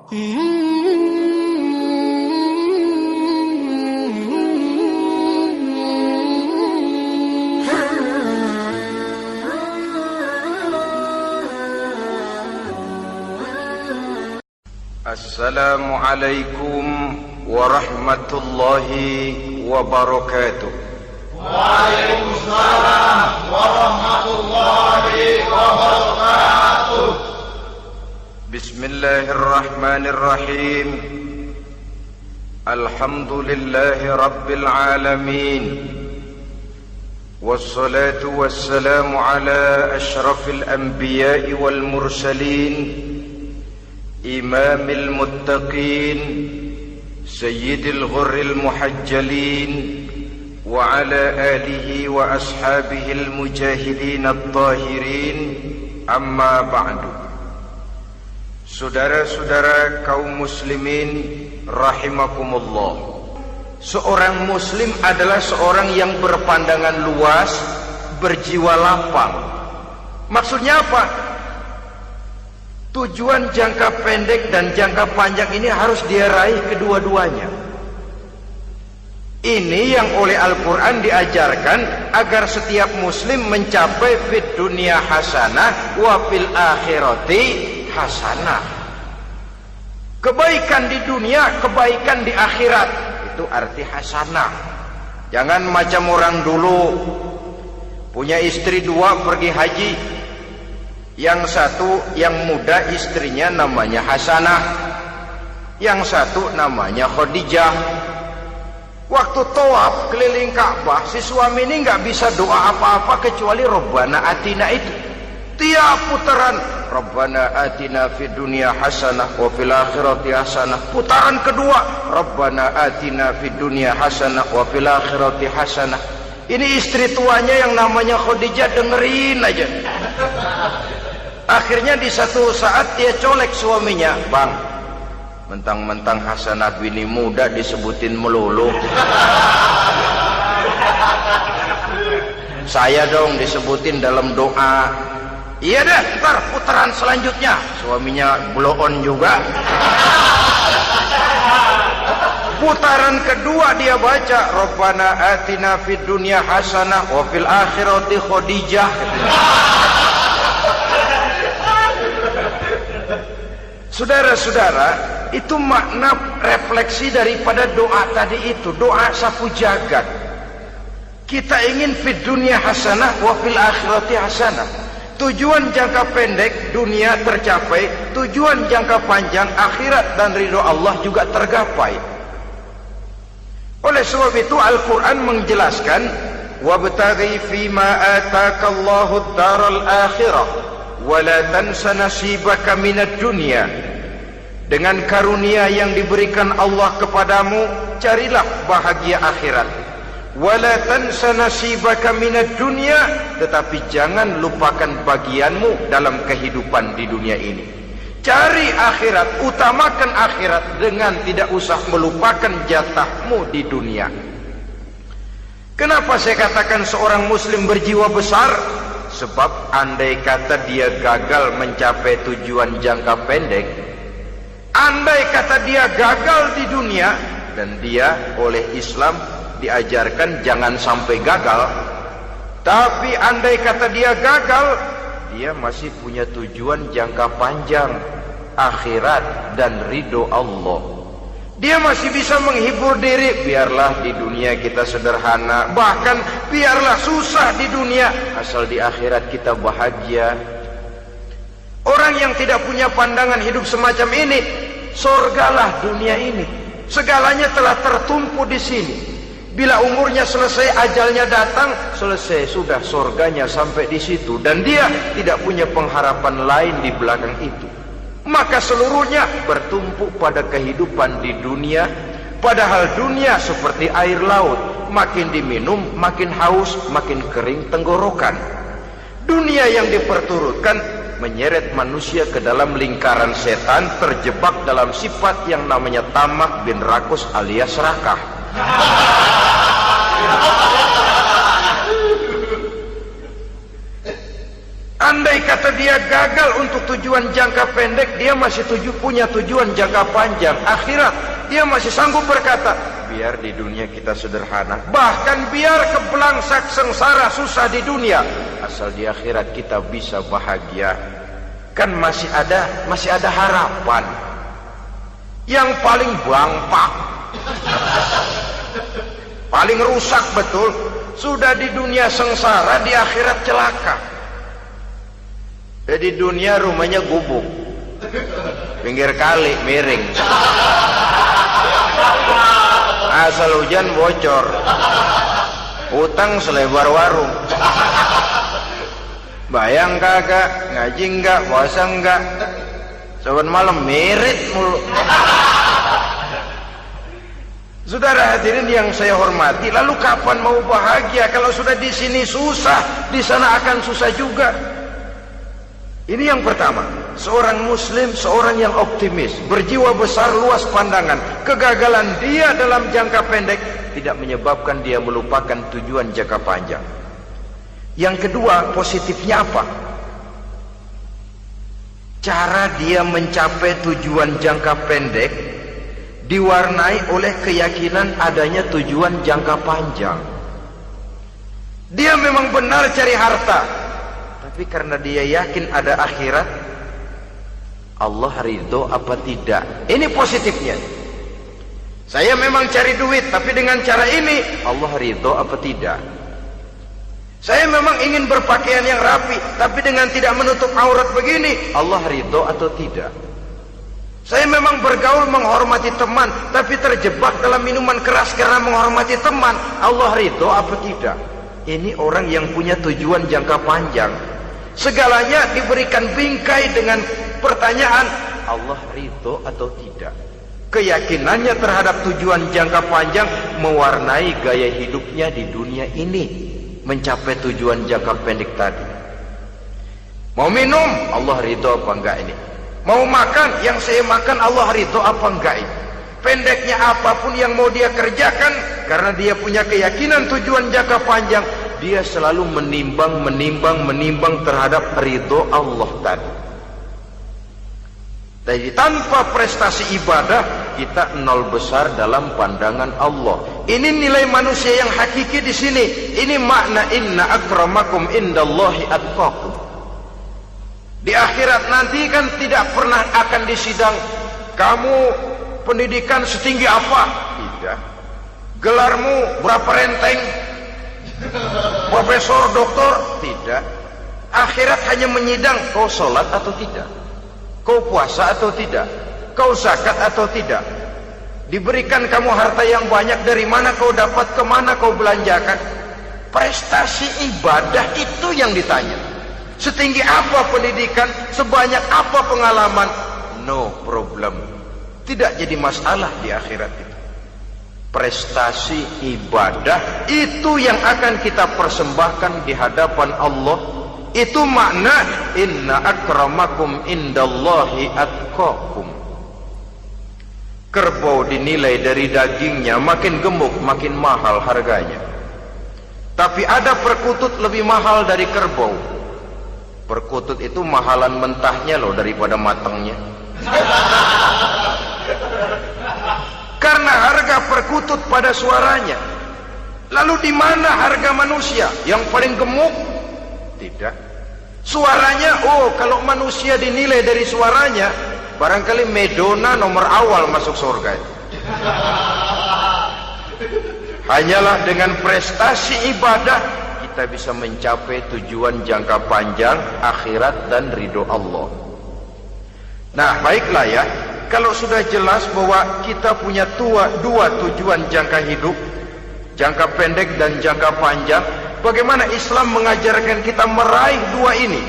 Assalamualaikum warahmatullahi wabarakatuh. Waalaikumsalam warahmatullahi wabarakatuh. Bismillahirrahmanirrahim. Alhamdulillahi rabbil alamin. Wassalatu wassalamu ala ashrafil anbiya'i wal mursalin, imamil muttaqin, sayyidil ghurril muhajjalin, wa ala alihi wa ashabihil mujahidin at-tahirin, amma ba'du. Saudara-saudara kaum muslimin rahimakumullah, seorang muslim adalah seorang yang berpandangan luas, berjiwa lapang. Maksudnya apa? Tujuan jangka pendek dan jangka panjang ini harus dia raih kedua-duanya. Ini yang oleh Al-Quran diajarkan agar setiap muslim mencapai fid dunya hasanah wa fil akhirati hasanah. Kebaikan di dunia, kebaikan di akhirat, itu arti hasanah. Jangan macam orang dulu, punya istri dua pergi haji. Yang satu yang muda istrinya namanya Hasanah, yang satu namanya Khadijah. Waktu tawaf keliling Ka'bah, si suami ini nggak bisa doa apa-apa kecuali Rabbana Atina itu. Tiap putaran Rabbana Atina fid dunya hasanah wa fil akhirati hasanah. Putaran kedua Rabbana Atina fid dunya hasanah wa fil akhirati hasanah. Ini istri tuanya yang namanya Khadijah dengerin aja. Akhirnya di satu saat dia colek suaminya, "Bang, mentang-mentang Hasanah bini muda disebutin melulu. Saya dong disebutin dalam doa." "Iya deh, ntar putaran selanjutnya." Suaminya blow on juga. Putaran kedua dia baca Rabbana Atina fid dunya hasanah wa fil akhirati Khadijah. Saudara-saudara, itu makna refleksi daripada doa tadi itu, doa sapu jagat. Kita ingin fid dunya hasanah wa fil akhirati hasanah. Tujuan jangka pendek dunia tercapai, tujuan jangka panjang akhirat dan ridho Allah juga tergapai. Oleh sebab itu Al-Quran menjelaskan, wabtaghi fima atakallahu ad-daral akhirah wala tansa nasibaka minad dunya. Dengan karunia yang diberikan Allah kepadamu, carilah bahagia akhirat. Wala tansa nasibaka minad dunya, tetapi jangan lupakan bagianmu dalam kehidupan di dunia ini. Cari akhirat, utamakan akhirat dengan tidak usah melupakan jatahmu di dunia. Kenapa saya katakan seorang muslim berjiwa besar? Sebab andai kata dia gagal mencapai tujuan jangka pendek, andai kata dia gagal di dunia, dan dia oleh Islam diajarkan jangan sampai gagal, tapi andai kata dia gagal, dia masih punya tujuan jangka panjang, akhirat dan ridho Allah. Dia masih bisa menghibur diri, biarlah di dunia kita sederhana, bahkan biarlah susah di dunia, asal di akhirat kita bahagia. Orang yang tidak punya pandangan hidup semacam ini, sorgalah dunia ini, segalanya telah tertumpu di sini. Bila umurnya selesai, ajalnya datang, selesai sudah sorganya sampai di situ, dan dia tidak punya pengharapan lain di belakang itu. Maka seluruhnya bertumpu pada kehidupan di dunia, padahal dunia seperti air laut, makin diminum makin haus, makin kering tenggorokan. Dunia yang diperturutkan menyeret manusia ke dalam lingkaran setan, terjebak dalam sifat yang namanya tamak bin rakus alias serakah. Andai Andai kata dia gagal untuk tujuan jangka pendek, dia masih punya tujuan jangka panjang, akhirat. Dia masih sanggup berkata, biar di dunia kita sederhana, bahkan biar kebelangsak sengsara susah di dunia, asal di akhirat kita bisa bahagia. Kan masih ada harapan. Yang paling bangpak, paling rusak betul, sudah di dunia sengsara, di akhirat celaka. Jadi dunia rumahnya gubuk, pinggir kali miring, asal hujan bocor, utang selebar warung. Bayang kagak, ngaji enggak, puasa enggak, saban malam merit mulu. Saudara hadirin yang saya hormati, lalu kapan mau bahagia kalau sudah di sini susah, di sana akan susah juga. Ini yang pertama, seorang muslim, seorang yang optimis, berjiwa besar, luas pandangan. Kegagalan dia dalam jangka pendek tidak menyebabkan dia melupakan tujuan jangka panjang. Yang kedua, positifnya apa? Cara dia mencapai tujuan jangka pendek diwarnai oleh keyakinan adanya tujuan jangka panjang. Dia memang benar cari harta, tapi karena dia yakin ada akhirat, Allah ridho apa tidak? Ini positifnya. Saya memang cari duit, tapi dengan cara ini Allah ridho apa tidak? Saya memang ingin berpakaian yang rapi, tapi dengan tidak menutup aurat begini, Allah ridho atau tidak? Saya memang bergaul menghormati teman, tapi terjebak dalam minuman keras karena menghormati teman, Allah ridho apa tidak? Ini orang yang punya tujuan jangka panjang. Segalanya diberikan bingkai dengan pertanyaan, Allah ridho atau tidak? Keyakinannya terhadap tujuan jangka panjang mewarnai gaya hidupnya di dunia ini, mencapai tujuan jangka pendek tadi. Mau minum, Allah ridho apa enggak ini? Mau makan, yang saya makan Allah ridho apa enggak ini? Pendeknya apapun yang mau dia kerjakan, karena dia punya keyakinan tujuan jangka panjang, dia selalu menimbang terhadap ridho Allah tadi. Jadi tanpa prestasi ibadah, kita nol besar dalam pandangan Allah. Ini nilai manusia yang hakiki di sini. Ini makna inna akramakum indallahi atqakum. Di akhirat nanti kan tidak pernah akan disidang, kamu pendidikan setinggi apa? Tidak. Gelarmu berapa renteng? Profesor, doktor? Tidak. Akhirat hanya menyidang, kau sholat atau tidak? Kau puasa atau tidak? Kau zakat atau tidak? Diberikan kamu harta yang banyak, dari mana kau dapat, kemana kau belanjakan? Prestasi ibadah itu yang ditanya. Setinggi apa pendidikan, sebanyak apa pengalaman, no problem. Tidak jadi masalah di akhirat itu. Prestasi ibadah itu yang akan kita persembahkan di hadapan Allah. Itu makna inna akramakum indallahi atqakum. Kerbau dinilai dari dagingnya, makin gemuk makin mahal harganya. Tapi ada perkutut lebih mahal dari kerbau. Perkutut itu mahalan mentahnya loh daripada matangnya. Karena harga perkutut pada suaranya. Lalu di mana harga manusia yang paling gemuk? Tidak. Suaranya, oh kalau manusia dinilai dari suaranya, barangkali Madonna nomor awal masuk surga. Hanyalah dengan prestasi ibadah kita bisa mencapai tujuan jangka panjang, akhirat dan ridho Allah. Nah baiklah ya, kalau sudah jelas bahwa kita punya dua tujuan jangka hidup, jangka pendek dan jangka panjang, bagaimana Islam mengajarkan kita meraih dua ini?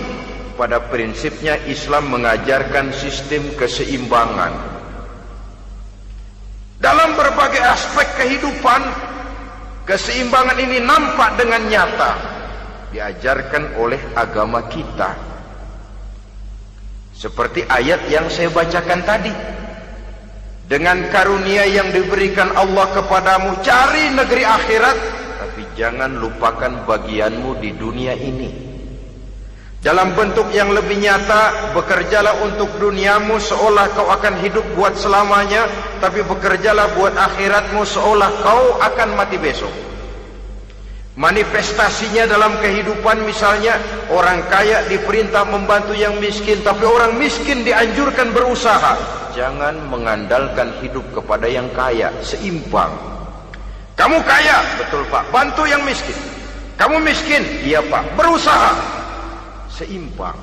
Pada prinsipnya Islam mengajarkan sistem keseimbangan. Dalam berbagai aspek kehidupan, keseimbangan ini nampak dengan nyata diajarkan oleh agama kita. Seperti ayat yang saya bacakan tadi. Dengan karunia yang diberikan Allah kepadamu, cari negeri akhirat, tapi jangan lupakan bagianmu di dunia ini. Dalam bentuk yang lebih nyata, bekerjalah untuk duniamu seolah kau akan hidup buat selamanya, tapi bekerjalah buat akhiratmu seolah kau akan mati besok. Manifestasinya dalam kehidupan, misalnya orang kaya diperintah membantu yang miskin, tapi orang miskin dianjurkan berusaha. Jangan mengandalkan hidup kepada yang kaya, seimbang. Kamu kaya, betul Pak, bantu yang miskin. Kamu miskin, iya Pak, berusaha, seimbang.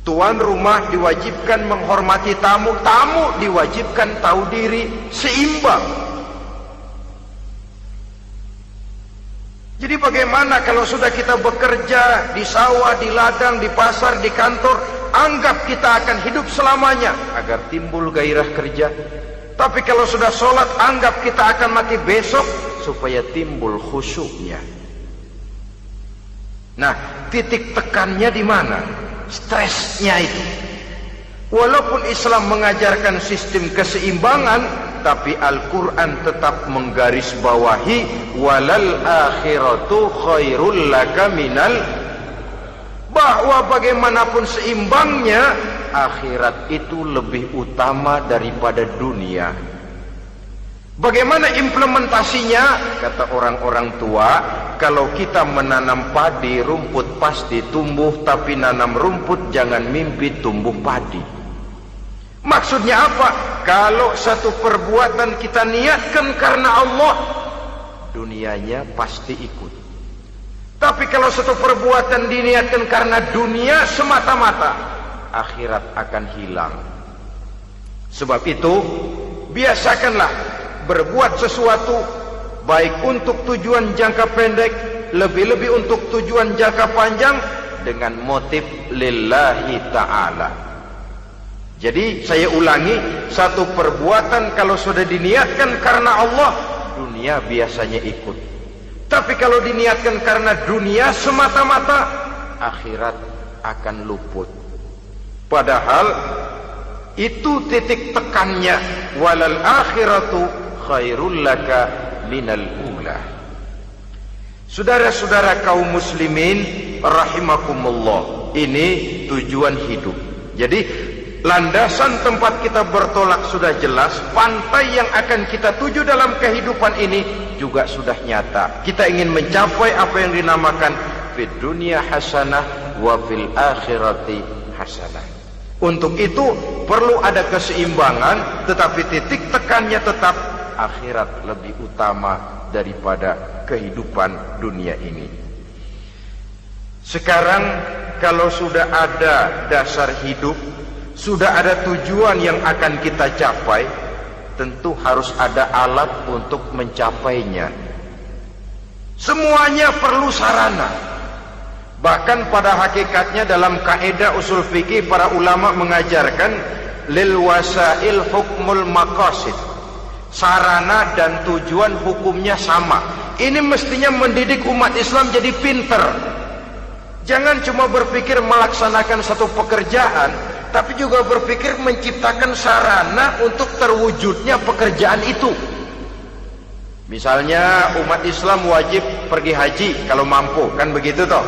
Tuan rumah diwajibkan menghormati tamu, tamu diwajibkan tahu diri, seimbang. Jadi bagaimana kalau sudah kita bekerja di sawah, di ladang, di pasar, di kantor, anggap kita akan hidup selamanya agar timbul gairah kerja. Tapi kalau sudah sholat, anggap kita akan mati besok supaya timbul khusyuknya. Nah, titik tekannya di mana? Stresnya itu. Walaupun Islam mengajarkan sistem keseimbangan, tapi Al-Quran tetap menggarisbawahi walal akhiratu khairul laka minal, bahwa bagaimanapun seimbangnya, akhirat itu lebih utama daripada dunia. Bagaimana implementasinya? Kata orang-orang tua, kalau kita menanam padi, rumput pasti tumbuh, tapi nanam rumput jangan mimpi tumbuh padi. Maksudnya apa? Kalau satu perbuatan kita niatkan karena Allah, dunianya pasti ikut. Tapi kalau satu perbuatan diniatkan karena dunia semata-mata, akhirat akan hilang. Sebab itu, biasakanlah berbuat sesuatu baik untuk tujuan jangka pendek, lebih-lebih untuk tujuan jangka panjang, dengan motif lillahi ta'ala. Jadi saya ulangi, satu perbuatan kalau sudah diniatkan karena Allah, dunia biasanya ikut. Tapi kalau diniatkan karena dunia semata-mata, akhirat akan luput. Padahal itu titik tekannya, walal akhiratu khairul laka minal ula. Saudara-saudara kaum muslimin rahimakumullah, ini tujuan hidup. Jadi landasan tempat kita bertolak sudah jelas, pantai yang akan kita tuju dalam kehidupan ini juga sudah nyata. Kita ingin mencapai apa yang dinamakan fid dunya hasanah wa fil akhirati hasanah. Untuk itu perlu ada keseimbangan, tetapi titik tekannya tetap akhirat lebih utama daripada kehidupan dunia ini. Sekarang kalau sudah ada dasar hidup, sudah ada tujuan yang akan kita capai, tentu harus ada alat untuk mencapainya. Semuanya perlu sarana. Bahkan pada hakikatnya dalam kaidah usul fikih, para ulama mengajarkan lil wasail hukmul maqasid. Sarana dan tujuan hukumnya sama. Ini mestinya mendidik umat Islam jadi pinter. Jangan cuma berpikir melaksanakan satu pekerjaan, tapi juga berpikir menciptakan sarana untuk terwujudnya pekerjaan itu. Misalnya umat Islam wajib pergi haji kalau mampu, kan begitu toh?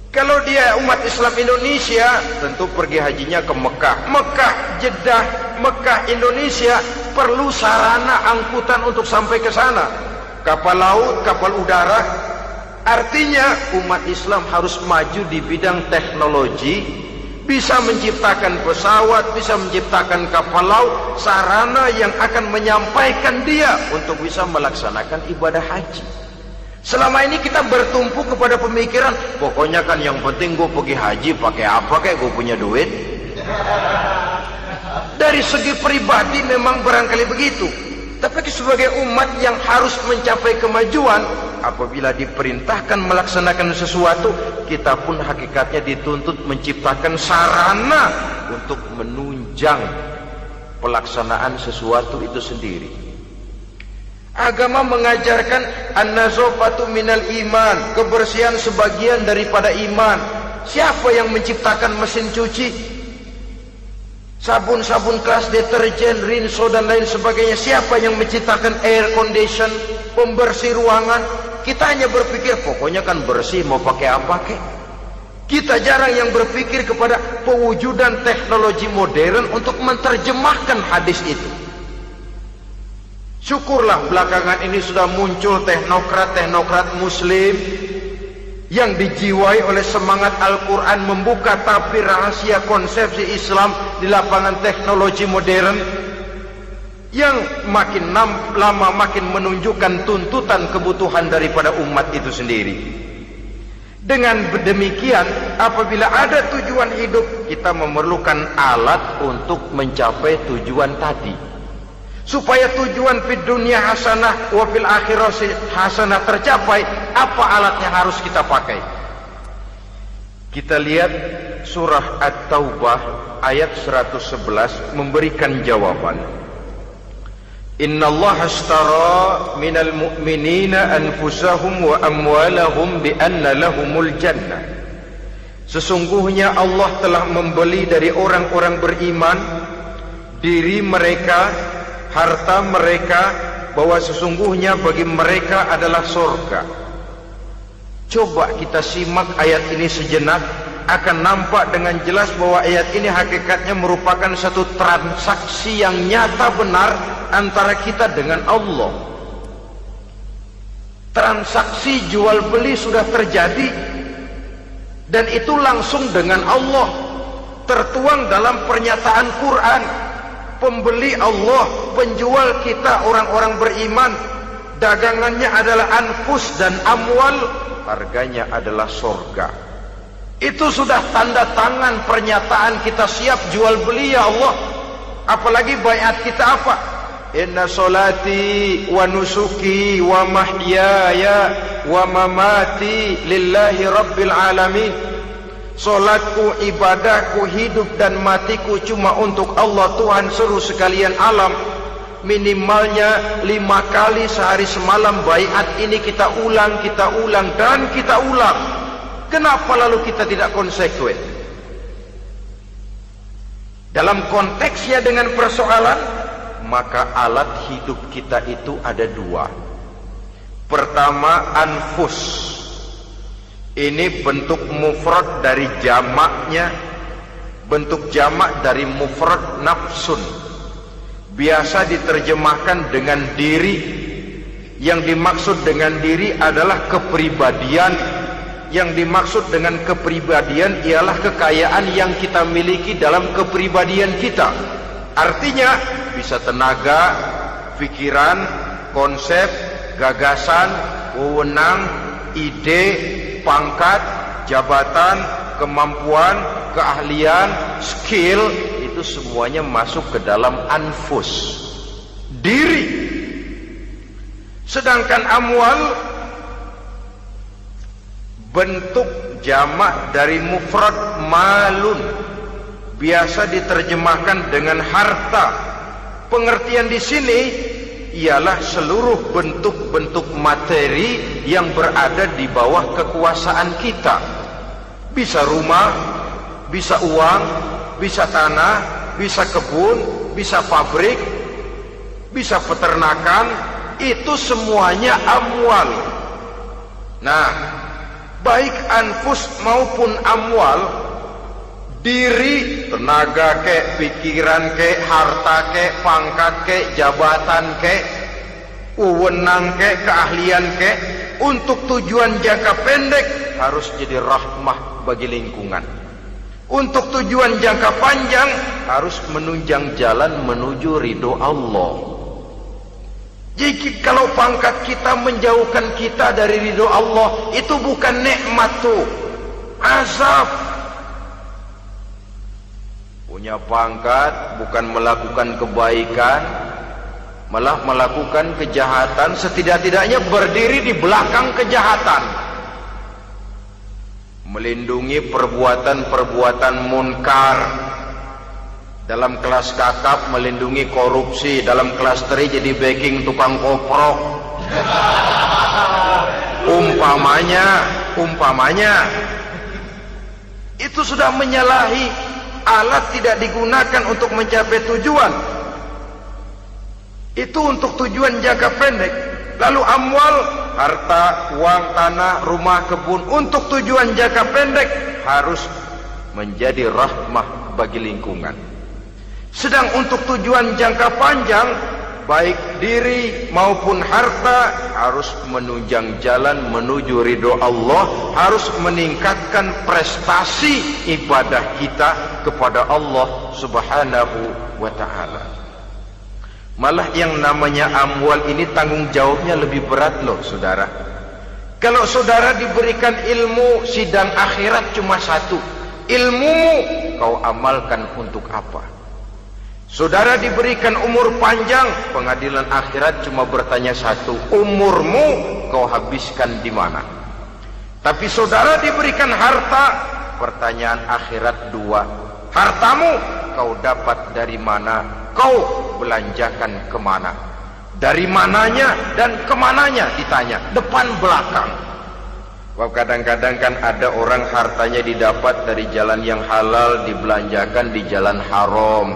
Kalau dia umat Islam Indonesia, tentu pergi hajinya ke Mekah. Mekah, Jeddah, Mekah, Indonesia, perlu sarana angkutan untuk sampai ke sana. Kapal laut, kapal udara. Artinya umat Islam harus maju di bidang teknologi, bisa menciptakan pesawat, bisa menciptakan kapal laut, sarana yang akan menyampaikan dia untuk bisa melaksanakan ibadah haji. Selama ini kita bertumpu kepada pemikiran, pokoknya kan yang penting gue pergi haji pakai apa, kayak gue punya duit. Dari segi pribadi memang barangkali begitu, tapi sebagai umat yang harus mencapai kemajuan, apabila diperintahkan melaksanakan sesuatu, kita pun hakikatnya dituntut menciptakan sarana untuk menunjang pelaksanaan sesuatu itu sendiri. Agama mengajarkan an-nazafatu minal iman, kebersihan sebagian daripada iman. Siapa yang menciptakan mesin cuci, sabun-sabun kelas, deterjen, rinso dan lain sebagainya? Siapa yang menciptakan air condition, pembersih ruangan? Kita hanya berpikir pokoknya kan bersih, mau pakai apa kek. Kita jarang yang berpikir kepada pewujudan teknologi modern untuk menerjemahkan hadis itu. Syukurlah belakangan ini sudah muncul teknokrat-teknokrat muslim yang dijiwai oleh semangat Al-Quran membuka tabir rahasia konsepsi Islam di lapangan teknologi modern yang makin lama makin menunjukkan tuntutan kebutuhan daripada umat itu sendiri. Dengan demikian, apabila ada tujuan hidup, kita memerlukan alat untuk mencapai tujuan tadi. Supaya tujuan fid dunia hasanah wa fil akhirati hasanah tercapai, apa alat yang harus kita pakai? Kita lihat surah At-Taubah ayat 111 memberikan jawaban. Innallaha ashtara minal mu'minina anfusahum wa amwalahum bi anna lahumul jannah. Sesungguhnya Allah telah membeli dari orang-orang beriman diri mereka, harta mereka, bahwa sesungguhnya bagi mereka adalah surga. Coba kita simak ayat ini sejenak, akan nampak dengan jelas bahwa ayat ini hakikatnya merupakan satu transaksi yang nyata benar antara kita dengan Allah. Transaksi jual beli sudah terjadi, dan itu langsung dengan Allah, tertuang dalam pernyataan Quran. Pembeli Allah, penjual kita orang-orang beriman, dagangannya adalah anfus dan amwal, harganya adalah surga. Itu sudah tanda tangan pernyataan kita siap jual beli ya Allah. Apalagi baiat kita apa? Inna solati wa nusuki wa mahyaya wa mamati lillahi rabbil alamin. Solatku, ibadahku, hidup dan matiku cuma untuk Allah Tuhan seluruh sekalian alam. Minimalnya 5 kali sehari semalam baiat ini kita ulang dan kita ulang. Kenapa lalu kita tidak konsekuen? Dalam konteksnya dengan persoalan, maka alat hidup kita itu ada 2. Pertama, anfus. Ini bentuk mufrad dari jamaknya, bentuk jamak dari mufrad nafsun. Biasa diterjemahkan dengan diri. Yang dimaksud dengan diri adalah kepribadian. Yang dimaksud dengan kepribadian ialah kekayaan yang kita miliki dalam kepribadian kita. Artinya bisa tenaga, pikiran, konsep, gagasan, wewenang, ide, pangkat, jabatan, kemampuan, keahlian, skill, itu semuanya masuk ke dalam anfus, diri. Sedangkan amwal bentuk jamak dari mufrad malun, biasa diterjemahkan dengan harta. Pengertian di sini ialah seluruh bentuk-bentuk materi yang berada di bawah kekuasaan kita. Bisa rumah, bisa uang, bisa tanah, bisa kebun, bisa pabrik, bisa peternakan, itu semuanya amwal. Nah, baik anfus maupun amwal, diri, tenaga kek, pikiran kek, harta kek, pangkat kek, jabatan kek, wewenang kek, keahlian kek, untuk tujuan jangka pendek harus jadi rahmah bagi lingkungan. Untuk tujuan jangka panjang harus menunjang jalan menuju ridho Allah. Jadi kalau pangkat kita menjauhkan kita dari ridho Allah, itu bukan nikmat tuh, azab. Punya pangkat bukan melakukan kebaikan, malah melakukan kejahatan, setidak-tidaknya berdiri di belakang kejahatan, melindungi perbuatan-perbuatan munkar. Dalam kelas kakap melindungi korupsi, dalam kelas teri jadi backing tukang koprok. Umpamanya itu sudah menyalahi. Alat tidak digunakan untuk mencapai tujuan, itu untuk tujuan jangka pendek. Lalu amwal harta, uang, tanah, rumah, kebun untuk tujuan jangka pendek harus menjadi rahmah bagi lingkungan. Sedang untuk tujuan jangka panjang, baik diri maupun harta harus menunjang jalan menuju ridho Allah, harus meningkatkan prestasi ibadah kita kepada Allah Subhanahu wa ta'ala. Malah yang namanya amwal ini tanggung jawabnya lebih berat loh saudara. Kalau saudara diberikan ilmu, sidang akhirat cuma satu, ilmumu kau amalkan untuk apa? Saudara diberikan umur panjang, pengadilan akhirat cuma bertanya satu, umurmu kau habiskan di mana? Tapi saudara diberikan harta, pertanyaan akhirat dua, hartamu kau dapat dari mana? Kau belanjakan kemana? Dari mananya dan kemananya ditanya, depan belakang. Wah, kadang-kadang kan ada orang hartanya didapat dari jalan yang halal, dibelanjakan di jalan haram.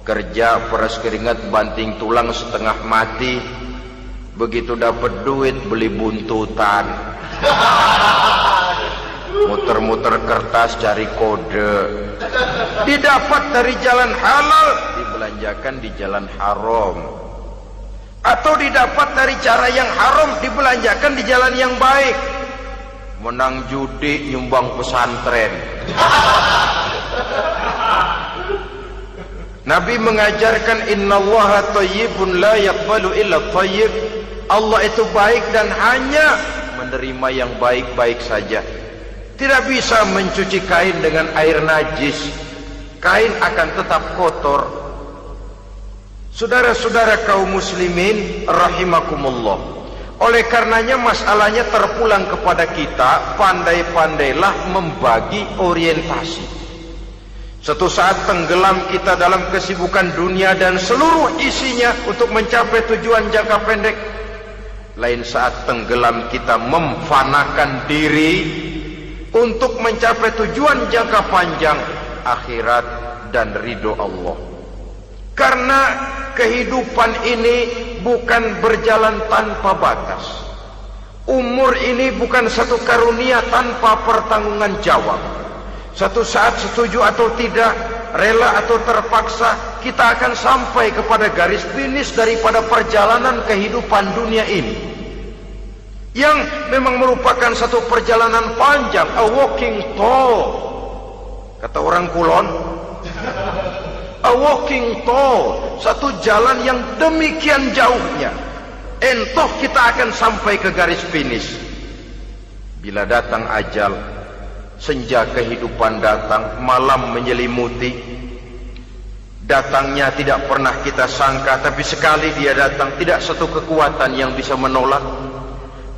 Kerja peras keringat banting tulang setengah mati, begitu dapat duit beli buntutan, muter-muter kertas cari kode. Didapat dari jalan halal, dibelanjakan di jalan haram. Atau didapat dari cara yang haram, dibelanjakan di jalan yang baik. Menang judi, nyumbang pesantren. Nabi mengajarkan innallaha thayyibun la yaqbalu illa thayyib. Allah itu baik dan hanya menerima yang baik-baik saja. Tidak bisa mencuci kain dengan air najis. Kain akan tetap kotor. Saudara-saudara kaum muslimin rahimakumullah. Oleh karenanya masalahnya terpulang kepada kita, pandai-pandailah membagi orientasi. Suatu saat tenggelam kita dalam kesibukan dunia dan seluruh isinya untuk mencapai tujuan jangka pendek. Lain saat tenggelam kita memfanakan diri untuk mencapai tujuan jangka panjang, akhirat dan ridho Allah. Karena kehidupan ini bukan berjalan tanpa batas. Umur ini bukan satu karunia tanpa pertanggungan jawab. Suatu saat setuju atau tidak, rela atau terpaksa, kita akan sampai kepada garis finish daripada perjalanan kehidupan dunia ini, yang memang merupakan satu perjalanan panjang, a walking tall. Kata orang Kulon, a walking tall, satu jalan yang demikian jauhnya. Entoh kita akan sampai ke garis finish. Bila datang ajal, senja kehidupan datang, malam menyelimuti. Datangnya tidak pernah kita sangka, tapi sekali dia datang, tidak satu kekuatan yang bisa menolak.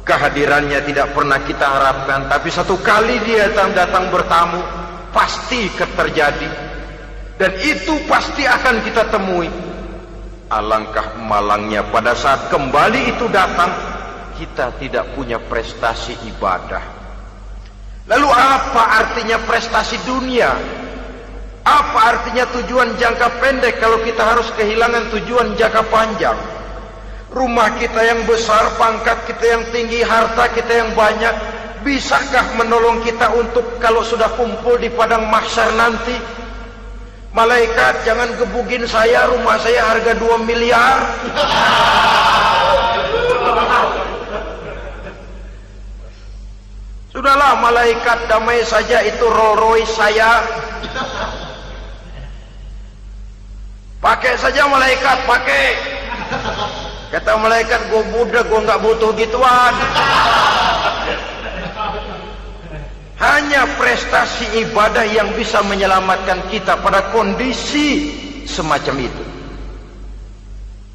Kehadirannya tidak pernah kita harapkan, tapi satu kali dia datang bertamu, pasti terjadi. Dan itu pasti akan kita temui. Alangkah malangnya pada saat kembali itu datang, kita tidak punya prestasi ibadah. Lalu apa artinya prestasi dunia? Apa artinya tujuan jangka pendek kalau kita harus kehilangan tujuan jangka panjang? Rumah kita yang besar, pangkat kita yang tinggi, harta kita yang banyak, bisakah menolong kita untuk kalau sudah kumpul di padang mahsyar nanti? Malaikat, jangan gebugin saya, rumah saya harga 2 miliar. Sudahlah malaikat, damai saja, itu Rolls Royce saya. Pakai saja malaikat, pakai. Kata malaikat, gue budak, gue nggak butuh gituan. Hanya prestasi ibadah yang bisa menyelamatkan kita pada kondisi semacam itu.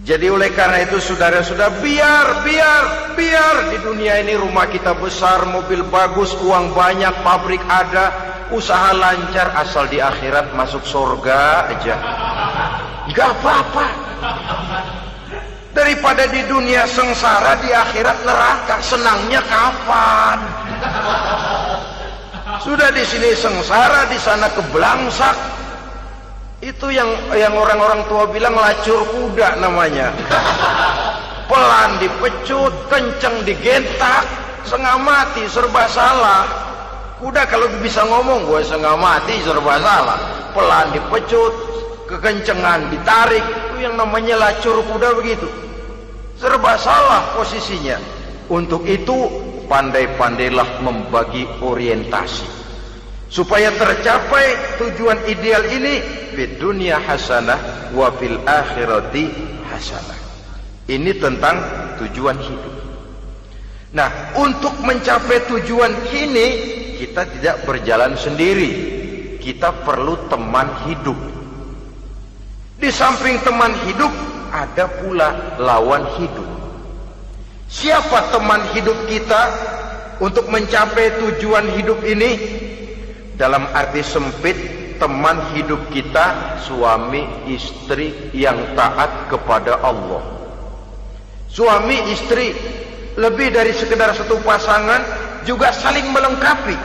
Jadi oleh karena itu saudara-saudara, biar di dunia ini rumah kita besar, mobil bagus, uang banyak, pabrik ada, usaha lancar, asal di akhirat masuk surga aja, gak apa-apa. Daripada di dunia sengsara, di akhirat neraka, senangnya kapan? Sudah di sini sengsara, di sana keblangsak. Itu yang orang-orang tua bilang lacur kuda namanya. pelan dipecut, kenceng digentak, setengah mati, serba salah. Kuda kalau bisa ngomong, gue setengah mati, serba salah. Pelan dipecut, kekencengan ditarik, itu yang namanya lacur kuda begitu. Serba salah posisinya. Untuk itu pandai-pandailah membagi orientasi supaya tercapai tujuan ideal ini, fid dunya hasanah wa fil akhirati hasanah. Ini tentang tujuan hidup. Nah, untuk mencapai tujuan ini kita tidak berjalan sendiri. Kita perlu teman hidup. Di samping teman hidup ada pula lawan hidup. Siapa teman hidup kita untuk mencapai tujuan hidup ini? Dalam arti sempit, teman hidup kita suami istri yang taat kepada Allah. Suami istri lebih dari sekedar satu pasangan, juga saling melengkapi,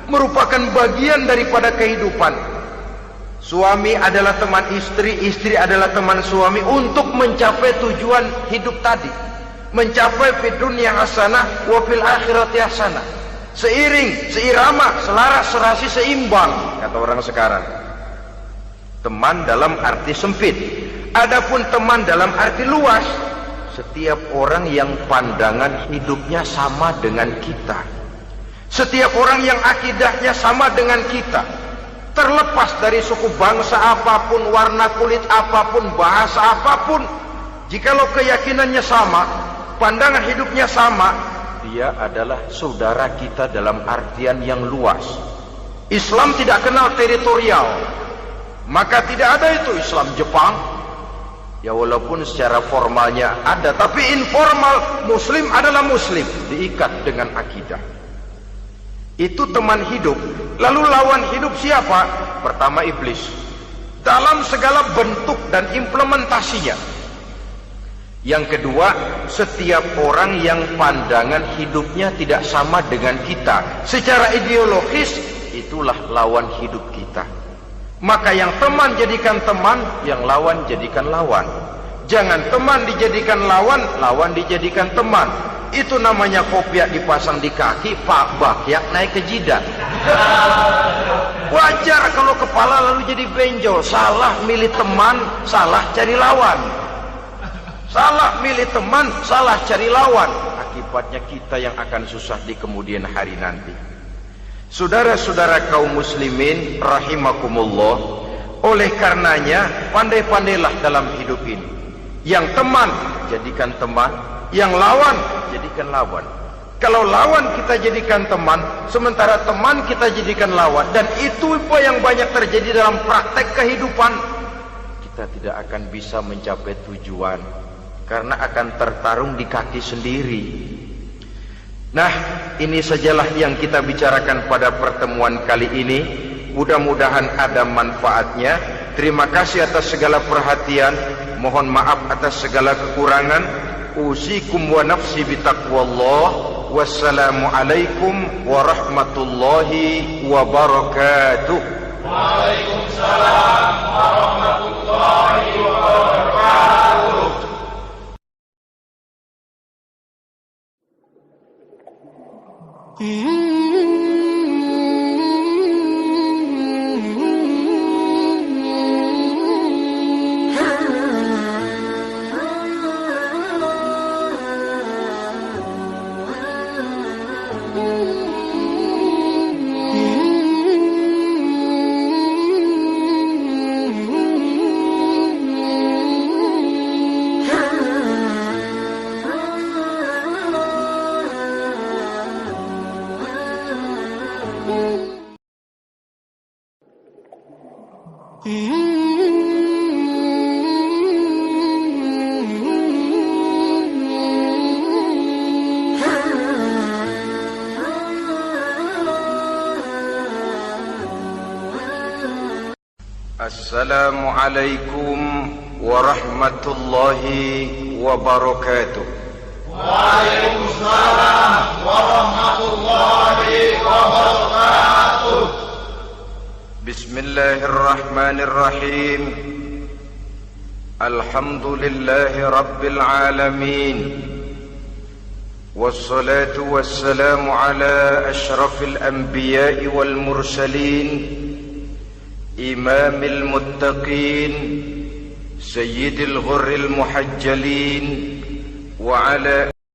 merupakan bagian daripada kehidupan. Suami adalah teman istri, istri adalah teman suami untuk mencapai tujuan hidup tadi, mencapai fid dunya hasanah wa fil akhirati hasanah. Seiring, seirama, selaras, serasi, seimbang, kata orang sekarang. Teman dalam arti sempit. Adapun teman dalam arti luas, setiap orang yang pandangan hidupnya sama dengan kita, setiap orang yang akidahnya sama dengan kita, terlepas dari suku bangsa apapun, warna kulit apapun, bahasa apapun, jikalau keyakinannya sama, pandangan hidupnya sama, dia adalah saudara kita dalam artian yang luas. Islam tidak kenal teritorial, maka tidak ada itu Islam Jepang. Ya walaupun secara formalnya ada, tapi informal muslim adalah muslim, diikat dengan akidah. Itu teman hidup. Lalu lawan hidup siapa? Pertama iblis, dalam segala bentuk dan implementasinya. Yang kedua, setiap orang yang pandangan hidupnya tidak sama dengan kita secara ideologis, itulah lawan hidup kita. Maka yang teman jadikan teman, yang lawan jadikan lawan. Jangan teman dijadikan lawan, lawan dijadikan teman. Itu namanya kopiah dipasang di kaki, pak bakyak naik ke jidat. Wajar kalau kepala lalu jadi benjol. Salah milih teman, salah cari lawan. Salah milih teman, salah cari lawan. Akibatnya kita yang akan susah di kemudian hari nanti. Saudara-saudara kaum muslimin rahimakumullah, oleh karenanya pandai-pandailah dalam hidup ini. Yang teman jadikan teman, yang lawan jadikan lawan. Kalau lawan kita jadikan teman, sementara teman kita jadikan lawan, dan itu apa yang banyak terjadi dalam praktek kehidupan, kita tidak akan bisa mencapai tujuan karena akan tertarung di kaki sendiri. Nah, ini sajalah yang kita bicarakan pada pertemuan kali ini. Mudah-mudahan ada manfaatnya. Terima kasih atas segala perhatian. Mohon maaf atas segala kekurangan. Usikum wa nafsi bitaqwallah. Wassalamualaikum warahmatullahi wabarakatuh. Waalaikumsalam warahmatullahi wabarakatuh. Assalamualaikum warahmatullahi wabarakatuh. Waalaikumsalam warahmatullahi wabarakatuh. Bismillahirrahmanirrahim. الحمد لله رب العالمين، والصلاة والسلام على أشرف الأنبياء والمرسلين، إمام المتقين، سيد الغر المحجلين، وعلى